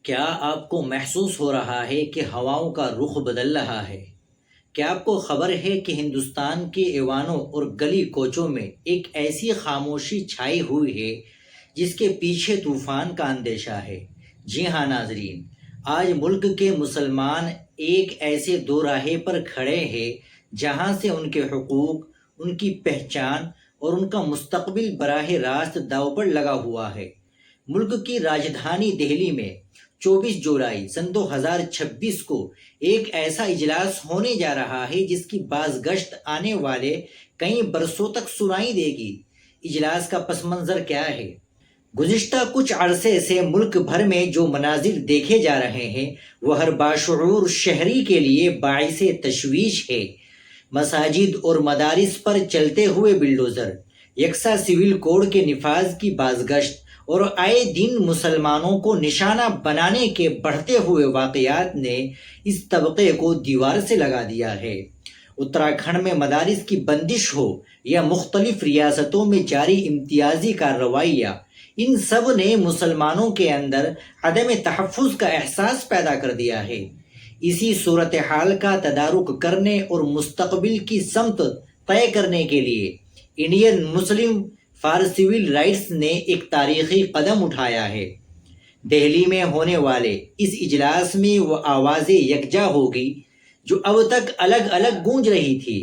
کیا آپ کو محسوس ہو رہا ہے کہ ہواؤں کا رخ بدل رہا ہے؟ کیا آپ کو خبر ہے کہ ہندوستان کے ایوانوں اور گلی کوچوں میں ایک ایسی خاموشی چھائی ہوئی ہے جس کے پیچھے طوفان کا اندیشہ ہے؟ جی ہاں ناظرین، آج ملک کے مسلمان ایک ایسے دو راہے پر کھڑے ہیں جہاں سے ان کے حقوق، ان کی پہچان اور ان کا مستقبل براہ راست داؤ پر لگا ہوا ہے۔ ملک کی راجدھانی دہلی میں 24 جولائی 2026 کو ایک ایسا اجلاس ہونے جا رہا ہے جس کی بازگشت آنے والے کئی برسوں تک سنائی دے گی۔ اجلاس کا پس منظر کیا ہے؟ گزشتہ کچھ عرصے سے ملک بھر میں جو مناظر دیکھے جا رہے ہیں وہ ہر باشعور شہری کے لیے باعث تشویش ہے۔ مساجد اور مدارس پر چلتے ہوئے بلڈوزر، یکساں سول کوڈ کے نفاذ کی بازگشت اور آئے دن مسلمانوں کو نشانہ بنانے کے بڑھتے ہوئے واقعات نے اس طبقے کو دیوار سے لگا دیا ہے۔ اتراکھنڈ میں مدارس کی بندش ہو یا مختلف ریاستوں میں جاری امتیازی کارروائیاں، ان سب نے مسلمانوں کے اندر عدم تحفظ کا احساس پیدا کر دیا ہے۔ اسی صورتحال کا تدارک کرنے اور مستقبل کی سمت طے کرنے کے لیے Indian Muslim for civil rights نے ایک تاریخی قدم اٹھایا ہے۔ دہلی میں ہونے والے اس اجلاس میں وہ آوازیں یکجا ہوگی جو اب تک الگ الگ گونج رہی تھی۔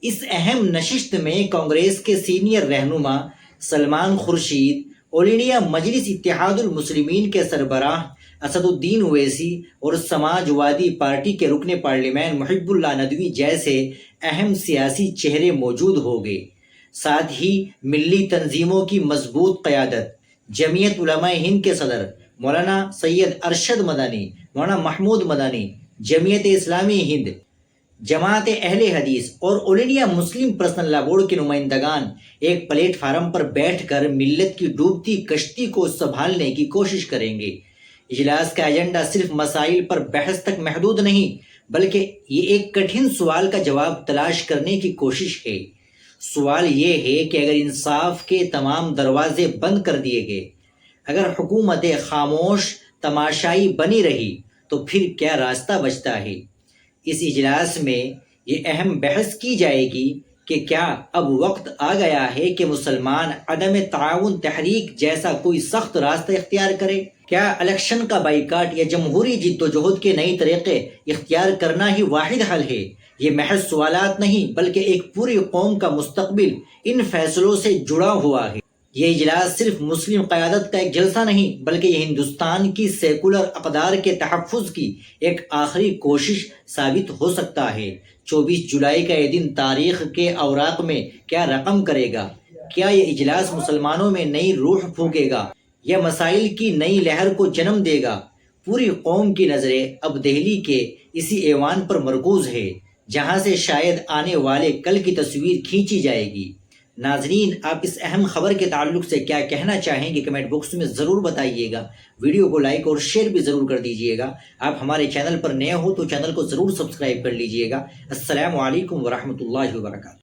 اس اہم نشست میں کانگریس کے سینئر رہنما سلمان خورشید، آل انڈیا مجلس اتحاد المسلمین کے سربراہ اسد الدین اویسی اور سماج وادی پارٹی کے رکن پارلیمان محب اللہ ندوی جیسے اہم سیاسی چہرے موجود ہوں گے۔ ساتھ ہی ملی تنظیموں کی مضبوط قیادت، جمعیت علماء ہند کے صدر مولانا سید ارشد مدنی، مولانا محمود مدنی، جمعیت اسلامی ہند، جماعت اہل حدیث اور آل انڈیا مسلم پرسنل لا بورڈ کے نمائندگان ایک پلیٹ فارم پر بیٹھ کر ملت کی ڈوبتی کشتی کو سنبھالنے کی کوشش کریں گے۔ اجلاس کا ایجنڈا صرف مسائل پر بحث تک محدود نہیں، بلکہ یہ ایک کٹھن سوال کا جواب تلاش کرنے کی کوشش ہے۔ سوال یہ ہے کہ اگر انصاف کے تمام دروازے بند کر دیے گئے، اگر حکومت خاموش تماشائی بنی رہی تو پھر کیا راستہ بچتا ہے؟ اس اجلاس میں یہ اہم بحث کی جائے گی کہ کیا اب وقت آ گیا ہے کہ مسلمان عدم تعاون تحریک جیسا کوئی سخت راستہ اختیار کرے؟ کیا الیکشن کا بائیکاٹ یا جمہوری جد و جہد کے نئی طریقے اختیار کرنا ہی واحد حل ہے؟ یہ محض سوالات نہیں بلکہ ایک پوری قوم کا مستقبل ان فیصلوں سے جڑا ہوا ہے۔ یہ اجلاس صرف مسلم قیادت کا ایک جلسہ نہیں بلکہ یہ ہندوستان کی سیکولر اقدار کے تحفظ کی ایک آخری کوشش ثابت ہو سکتا ہے۔ 24 جولائی کا یہ دن تاریخ کے اوراق میں کیا رقم کرے گا؟ کیا یہ اجلاس مسلمانوں میں نئی روح پھونکے گا یا مسائل کی نئی لہر کو جنم دے گا؟ پوری قوم کی نظریں اب دہلی کے اسی ایوان پر مرکوز ہے جہاں سے شاید آنے والے کل کی تصویر کھینچی جائے گی۔ ناظرین، آپ اس اہم خبر کے تعلق سے کیا کہنا چاہیں گے کمنٹ باکس میں ضرور بتائیے گا۔ ویڈیو کو لائک اور شیئر بھی ضرور کر دیجیے گا۔ آپ ہمارے چینل پر نئے ہو تو چینل کو ضرور سبسکرائب کر لیجیے گا۔ السلام علیکم ورحمۃ اللہ وبرکاتہ۔